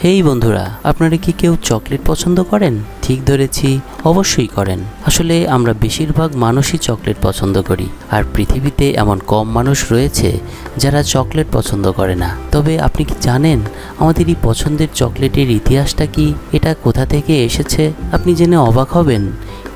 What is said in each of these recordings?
হেই বন্ধুরা, আপনারা কি কেউ চকলেট পছন্দ করেন? ঠিক ধরেছি, অবশ্যই করেন। আসলে আমরা বেশিরভাগ মানুষই চকলেট পছন্দ করি, আর পৃথিবীতে এমন কম মানুষ রয়েছে যারা চকলেট পছন্দ করে না। তবে আপনি কি জানেন আমাদের এই পছন্দের চকলেটের ইতিহাসটা কি? এটা কোথা থেকে এসেছে? আপনি জেনে অবাক হবেন।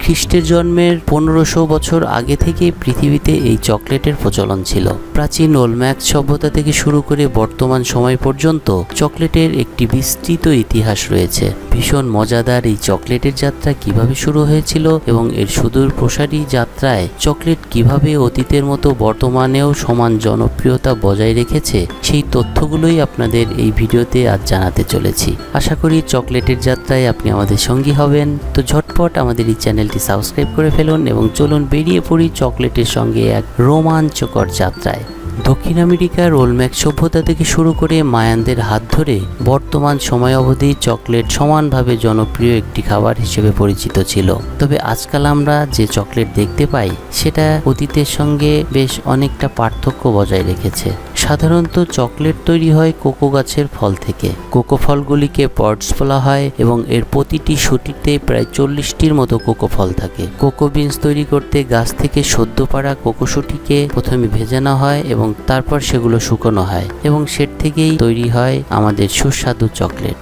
খ্রিস্টের জন্মের 1500 বছর আগে থেকে পৃথিবীতে এই চকলেটের প্রচলন ছিল। প্রাচীন ওলম্যাক সভ্যতা থেকে শুরু করে বর্তমান সময় পর্যন্ত চকলেটের একটি বিস্তৃত ইতিহাস রয়েছে। ভীষণ মজাদার এই চকলেটের যাত্রা কিভাবে শুরু হয়েছিল এবং এর সুদূর প্রসারী যাত্রায় চকলেট কিভাবে অতীতের মতো বর্তমানেও সমান জনপ্রিয়তা বজায় রেখেছে, সেই তথ্যগুলোই আপনাদের এই ভিডিওতে আজ জানাতে চলেছি। আশা করি চকলেটের যাত্রায় আপনি আমাদের সঙ্গী হবেন। তো ঝটপট আমাদের এই চ্যানেলটি সাবস্ক্রাইব করে ফেলুন এবং চলুন বেরিয়ে পড়ি চকলেটের সঙ্গে এক রোমাঞ্চকর যাত্রায়। দক্ষিণ আমেরিকার ওলম্যাক সভ্যতা থেকে শুরু করে মায়ানদের হাত ধরে বর্তমান সময় অবধি চকলেট সমানভাবে জনপ্রিয় একটি খাবার হিসেবে পরিচিত ছিল। তবে আজকাল আমরা যে চকলেট দেখতে পাই সেটা অতীতের সঙ্গে বেশ অনেকটা পার্থক্য বজায় রেখেছে। সাধারণত চকলেট তৈরি হয় কোকো গাছের ফল থেকে। কোকো ফলগুলিকে পডস বলা হয় এবং এর প্রতিটি শুটিতে প্রায় 40টির মতো কোকো ফল থাকে। কোকো বিনস তৈরি করতে গাছ থেকে সদ্য পাড়া কোকো শুটিকে প্রথমে ভেজানো হয় এবং তারপর সেগুলো শুকনো হয় এবং সেট থেকেই তৈরি হয় আমাদের সুস্বাদু চকলেট।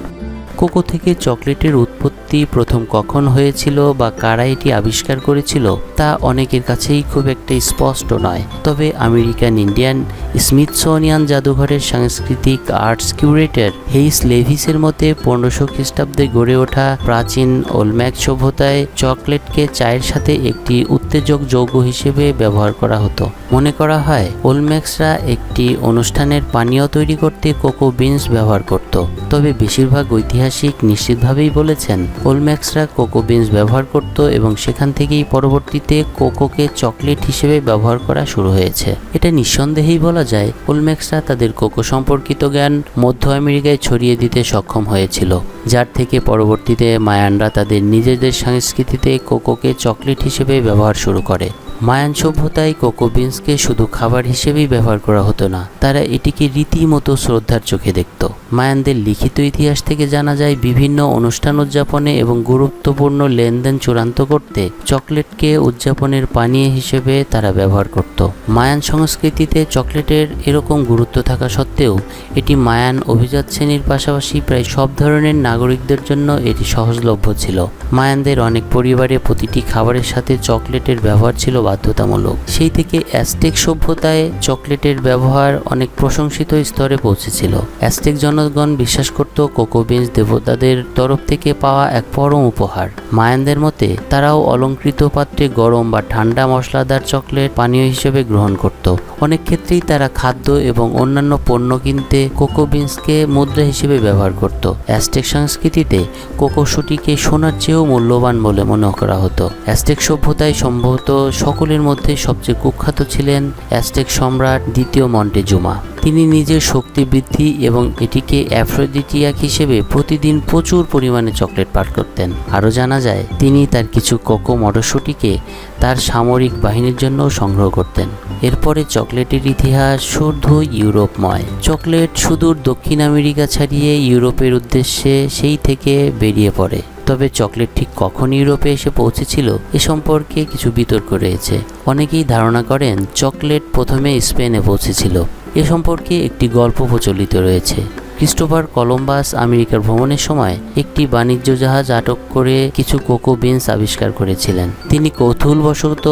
কোকো থেকে চকলেটের উৎপত্তি প্রথম কখন হয়েছিল বা কারা এটি আবিষ্কার করেছিল তা অনেকের কাছেই খুব একটা স্পষ্ট নয়। তবে আমেরিকান ইন্ডিয়ান স্মিথসোনিয়ান জাদুঘরের সাংস্কৃতিক আর্টস কিউরেটর হেইস লেভিসের মতে 1500 খ্রিস্টাব্দে গড়ে ওঠা প্রাচীন ওলম্যাক সভ্যতায় চকলেটকে চায়ের সাথে একটি উত্তেজক যৌগ হিসেবে ব্যবহার করা হতো। মনে করা হয় ওলম্যাক্সরা একটি অনুষ্ঠানের পানীয় তৈরি করতে কোকো বিনস ব্যবহার করত। তবে বেশিরভাগ ঐতিহাসিক নিশ্চিতভাবেই বলেছেন ওলম্যাক্সরা কোকো বিনস ব্যবহার করত এবং সেখান থেকেই পরবর্তীতে কোকোকে চকলেট হিসেবে ব্যবহার করা শুরু হয়েছে। এটা নিঃসন্দেহেই বলা যায় ওলম্যাক্সরা তাদের কোকো সম্পর্কিত জ্ঞান মধ্য আমেরিকায় ছড়িয়ে দিতে সক্ষম হয়েছিল, যার থেকে পরবর্তীতে মায়ানরা তাদের নিজেদের সংস্কৃতিতে কোকোকে চকলেট হিসেবে ব্যবহার শুরু করে। মায়ান সভ্যতায় কোকো বিনসকে শুধু খাবার হিসেবেই ব্যবহার করা হতো না, তারা এটিকে রীতিমতো শ্রদ্ধার চোখে দেখত। মায়ানদের লিখিত ইতিহাস থেকে জানা যায় বিভিন্ন অনুষ্ঠান উদযাপনে এবং গুরুত্বপূর্ণ লেনদেন চূড়ান্ত করতে চকলেটকে উদযাপনের পানীয় হিসেবে তারা ব্যবহার করত। মায়ান সংস্কৃতিতে চকলেটের এরকম গুরুত্ব থাকা সত্ত্বেও এটি মায়ান অভিজাত শ্রেণীর পাশাপাশি প্রায় সব ধরনের নাগরিকদের জন্য এটি সহজলভ্য ছিল। মায়ানদের অনেক পরিবারে প্রতিটি খাবারের সাথে চকলেটের ব্যবহার ছিল বাধ্যতামূলক। সেই থেকে অ্যাজটেক সভ্যতায় চকলেটের ব্যবহার অনেক প্রশংসিত স্তরে পৌঁছেছিল। অ্যাজটেক জনগণ বিশ্বাস করত কোকো বিনস দেবতাদের তরফ থেকে পাওয়া এক পরম উপহার। মায়ানদের মতে তারাও অলংকৃত পাত্রে গরম বা ঠান্ডা মশলাদার চকলেট পানীয় হিসেবে গ্রহণ করত। অনেক ক্ষেত্রেই তারা খাদ্য এবং অন্যান্য পণ্য কিনতে কোকো বিনসকে মুদ্রা হিসেবে ব্যবহার করত। অ্যাজটেক সংস্কৃতিতে কোকো শুটিকে সোনার চেয়েও মূল্যবান বলে মনে করা হতো। অ্যাজটেক সভ্যতায় সম্ভবত সকলের মধ্যে সবচেয়ে কুখ্যাত ছিলেন অ্যাজটেক সম্রাট দ্বিতীয় মন্টেজুমা। তিনি নিজের শক্তি বৃদ্ধি এবং এটিকে অ্যাফ্রোডিটিয়াক হিসেবে প্রতিদিন প্রচুর পরিমাণে চকলেট পান করতেন। আরও জানা যায় তিনি তার কিছু কোকো মটরশুঁটিকে তার সামরিক বাহিনীর জন্য সংগ্রহ করতেন। এরপরে চকলেটের ইতিহাস শুধু ইউরোপময়। চকলেট সুদূর দক্ষিণ আমেরিকা ছাড়িয়ে ইউরোপের উদ্দেশ্যে সেই থেকে বেরিয়ে পড়ে। তবে চকলেট ঠিক কখন ইউরোপে এসে পৌঁছেছিল এ সম্পর্কে কিছু বিতর্ক রয়েছে। অনেকেই ধারণা করেন চকলেট প্রথমে স্পেনে পৌঁছেছিল। এ সম্পর্কে একটি গল্প প্রচলিত রয়েছে। ক্রিস্টোফার কলম্বাস আমেরিকার ভ্রমণের সময় একটি বাণিজ্য জাহাজ আটক করে কিছু কোকো বিনস আবিষ্কার করেছিলেন। তিনি কৌতূহলবশত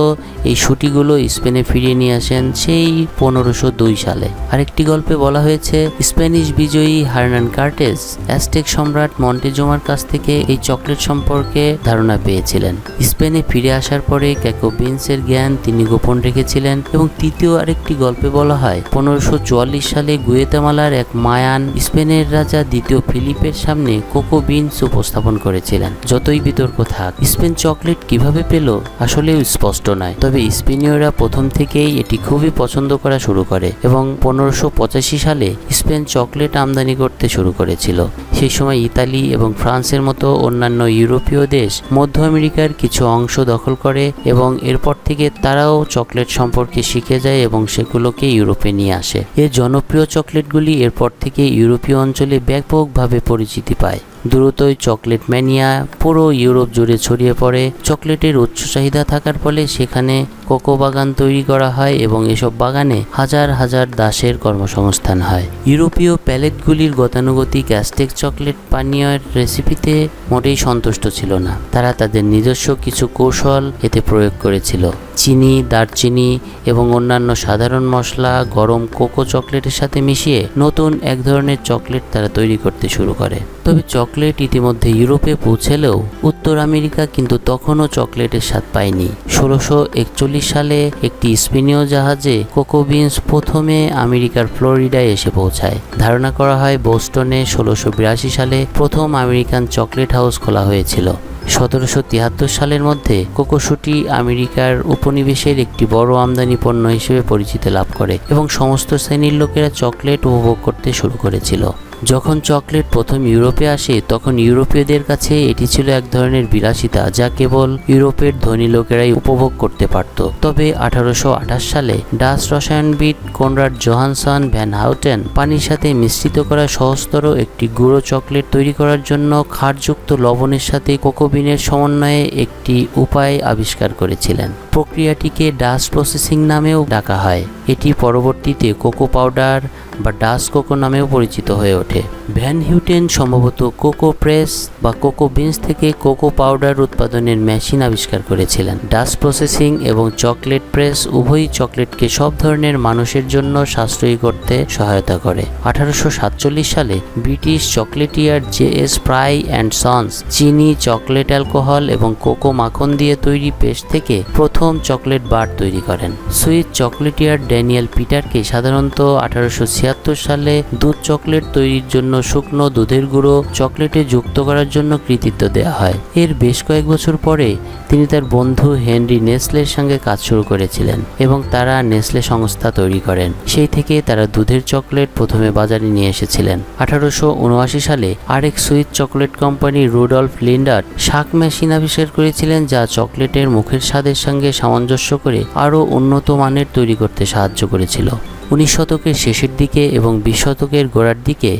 এই শুটিগুলো স্পেনে ফিরিয়ে নিয়ে আসেন সেই 1502 সালে। আরেকটি গল্পে বলা হয়েছে স্প্যানিশ বিজয়ী হার্নান কার্টেস অ্যাজটেক সম্রাট মন্টেজুমার কাছ থেকে এই চকলেট সম্পর্কে ধারণা পেয়েছিলেন। স্পেনে ফিরে আসার পরে কোকো বিনসের জ্ঞান তিনি গোপন রেখেছিলেন। এবং তৃতীয় আরেকটি গল্পে বলা হয় 1544 সালে গুয়েতেমালার এক মায়ান স্পেনের রাজা দ্বিতীয় ফিলিপের সামনে কোকো বিনস উপস্থাপন করেছিলেন। যতই বিতর্ক থাক, স্পেন চকলেট কিভাবে পেল আসলেও স্পষ্ট নয়। তবে স্পেনীয়রা প্রথম থেকেই এটি খুবই পছন্দ করা শুরু করে এবং 1585 সালে স্পেন চকলেট আমদানি করতে শুরু করেছিল। সেই সময় ইতালি এবং ফ্রান্সের মতো অন্যান্য ইউরোপীয় দেশ মধ্য আমেরিকার কিছু অংশ দখল করে এবং এরপর থেকে তারাও চকলেট সম্পর্কে শিখে যায় এবং সেগুলোকে ইউরোপে নিয়ে আসে। এই জনপ্রিয় চকলেটগুলি এরপর থেকে ইউরোপীয় ইউরোপীয় অঞ্চলে ব্যাপকভাবে পরিচিতি পায়। দ্রুতই চকলেট ম্যানিয়া পুরো ইউরোপ জুড়ে ছড়িয়ে পড়ে। চকলেটের উচ্চ চাহিদা থাকার ফলে সেখানে কোকো বাগান তৈরি করা হয় এবং এসব বাগানে হাজার হাজার দাসের কর্মসংস্থান হয়। ইউরোপীয় প্যালেটগুলির গতানুগতিক অ্যাজটেক চকলেট পানীয়ের রেসিপিতে মোটেই সন্তুষ্ট ছিল না। তারা তাদের নিজস্ব কিছু কৌশল এতে প্রয়োগ করেছিল। চিনি, দারচিনি এবং অন্যান্য সাধারণ মশলা গরম কোকো চকলেটের সাথে মিশিয়ে নতুন এক ধরনের চকলেট তারা তৈরি করতে শুরু করে। তবে চকলেট ইতিমধ্যে ইউরোপে পৌঁছলেও উত্তর আমেরিকা কিন্তু তখনও চকলেটের স্বাদ পায়নি। 1641 সালে একটি স্পেনীয় জাহাজে কোকো বিনস প্রথমে আমেরিকার ফ্লোরিডায় এসে পৌঁছায়। ধারণা করা হয় বোস্টনে 1682 সালে প্রথম আমেরিকান চকলেট হাউস খোলা হয়েছিল। 1773 সালের মধ্যে কোকোশুটি আমেরিকার উপনিবেশের একটি বড় আমদানি পণ্য হিসেবে পরিচিতি লাভ করে এবং সমস্ত শ্রেণীর লোকেরা চকলেট উপভোগ করতে শুরু করেছিল। যখন চকলেট প্রথম ইউরোপে আসে তখন ইউরোপীয়দের কাছে এটি ছিল এক ধরনের বিলাসিতা যা কেবল ইউরোপের ধনী লোকেরাই উপভোগ করতে পারত। তবে 1828 সালে ডাচ রসায়নবিদ কনরাড জোহানসন ভ্যান হাউটেন পানির সাথে মিশ্রিত করা সহজতর একটি গুঁড়ো চকলেট তৈরি করার জন্য ক্ষারযুক্ত লবণের সাথে কোকো বিনের সমন্বয়ে একটি উপায় আবিষ্কার করেছিলেন। প্রক্রিয়াটিকে ডাচ প্রসেসিং নামেও ডাকা হয়। এটি পরবর্তীতে কোকো পাউডার বা ডাচ কোকো নামেও পরিচিত হয়ে ওঠে। ভ্যান হিউটেন সম্ভবত কোকো প্রেস বা কোকো বিনস থেকে কোকো পাউডার উৎপাদনের মেশিন আবিষ্কার করেছিলেন। ডাচ প্রসেসিং এবং চকলেট প্রেস উভয়ই চকলেটকে সব ধরনের মানুষের জন্য সাশ্রয়ী করতে সহায়তা করে। 1847 সালে ব্রিটিশ চকলেটিয়ার জে.এস. ফ্রাই অ্যান্ড সন্স চিনি, চকলেট অ্যালকোহল এবং কোকো মাখন দিয়ে তৈরি পেস্ট থেকে প্রথম চকলেট বার তৈরি করেন। সুইস চকলেটিয়ার ড্যানিয়েল পিটারকে সাধারণত 1876 সালে দুধ চকলেট তৈরির জন্য শুকনো দুধের গুঁড়ো চকলেটে যুক্ত করার জন্য কৃতিত্ব দেওয়া হয়। এর বেশ কয়েক বছর পরে তিনি তার বন্ধু হেনরি নেসলের সঙ্গে কাজ শুরু করেছিলেন এবং তারা নেসলে সংস্থা তৈরি করেন। সেই থেকে তারা দুধের চকলেট প্রথমে বাজারে নিয়ে এসেছিলেন। 1879 সালে আরেক সুইস চকলেট কোম্পানি রুডলফ লিন্ডার শাক মেশিন আবিষ্কার করেছিলেন যা চকলেটের মুখের স্বাদের সঙ্গে সামঞ্জস্য করে আরও উন্নত মানের তৈরি করতে সাহায্য করেছিল। 19 শতকের শেষের দিকে এবং 20 শতকের গোড়ার দিকে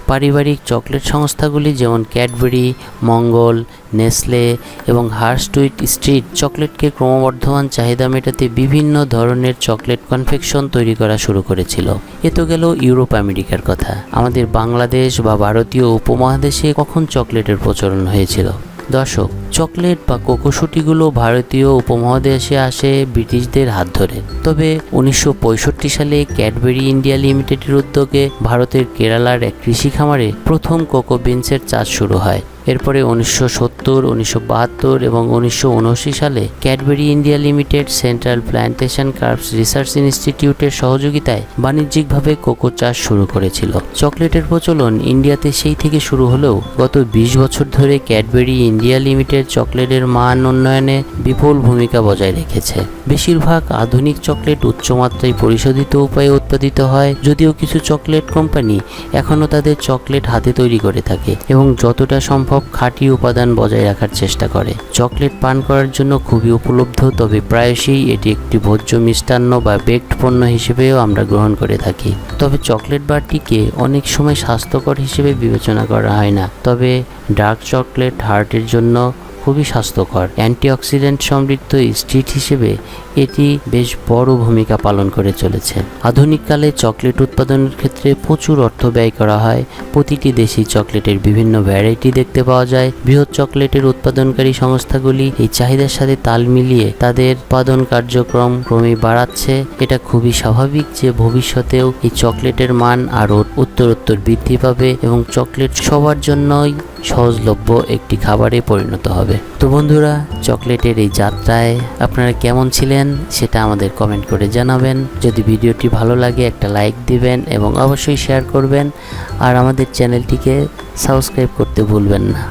পারিবারিক চকলেট সংস্থাগুলি যেমন ক্যাডবেরি, মঙ্গল, নেসলে এবং হার্স্টুইট স্ট্রিট চকলেটকে ক্রমবর্ধমান চাহিদা মেটাতে বিভিন্ন ধরনের চকলেট কনফেকশন তৈরি করা শুরু করেছিল। এ তো গেল ইউরোপ আমেরিকার কথা। আমাদের বাংলাদেশ বা ভারতীয় উপমহাদেশে কখন চকলেটের প্রচলন হয়েছিল? দর্শক, চকলেট বা কোকোশুটিগুলো ভারতীয় উপমহাদেশে আসে ব্রিটিশদের হাত ধরে। তবে 1965 সালে ক্যাডবেরি ইন্ডিয়া লিমিটেডের উদ্যোগে ভারতের কেরালার এক কৃষি খামারে প্রথম কোকো বিনসের চাষ শুরু হয়। এরপরে 1970, 1972 এবং 1979 সালে Cadbury India limited central plantation crafts research ইনস্টিটিউটের সহযোগিতায় বাণিজ্যিকভাবে কোকো চাষ শুরু করেছিল। চকলেটের প্রচলন ইন্ডিয়াতে সেই থেকে শুরু হলেও গত 20 বছর ধরে ক্যাডবেরি ইন্ডিয়া লিমিটেড চকলেটের মান উন্নয়নে বিপুল ভূমিকা বজায় রেখেছে। বেশিরভাগ আধুনিক চকলেট উচ্চমাত্রায় পরিশোধিত উপায়ে উৎপাদিত হয়, যদিও কিছু চকলেট কোম্পানি এখনও তাদের চকলেট হাতে তৈরি করে থাকে এবং যতটা সম্ভব খাঁটি উপাদান বজায় রাখার চেষ্টা করে। চকলেট পান করার জন্য খুবই উপলব্ধ, তবে প্রায়শই এটি একটি ভোজ্য মিষ্টান্ন বা বেকড পণ্য হিসেবেও আমরা গ্রহণ করে থাকি। তবে চকলেট বারটিকে অনেক সময় স্বাস্থ্যকর হিসেবে বিবেচনা করা হয় না। তবে ডার্ক চকলেট হার্টের জন্য খুবই স্বাস্থ্যকর। অ্যান্টিঅক্সিডেন্ট সমৃদ্ধ স্ট্রিট হিসেবে এটি বেশ বড় ভূমিকা পালন করে চলেছে। আধুনিককালে চকলেট উৎপাদনের ক্ষেত্রে প্রচুর অর্থ ব্যয় করা হয়। প্রতিটি দেশেই চকলেটের বিভিন্ন ভ্যারাইটি দেখতে পাওয়া যায়। বৃহৎ চকলেটের উৎপাদনকারী সংস্থাগুলি এই চাহিদার সাথে তাল মিলিয়ে তাদের উৎপাদন কার্যক্রম ক্রমেই বাড়াচ্ছে। এটা খুবই স্বাভাবিক যে ভবিষ্যতেও এই চকলেটের মান আরও উত্তরোত্তর বৃদ্ধি পাবে এবং চকলেট সবার জন্যই সহজলভ্য একটি খাবারে পরিণত হবে। তো বন্ধুরা, চকলেটের এই যাত্রায় আপনারা কেমন ছিলেন সেটা আমাদের কমেন্ট করে জানাবেন। যদি ভিডিওটি ভালো লাগে একটা লাইক দিবেন এবং অবশ্যই শেয়ার করবেন আর আমাদের চ্যানেলটিকে সাবস্ক্রাইব করতে ভুলবেন না।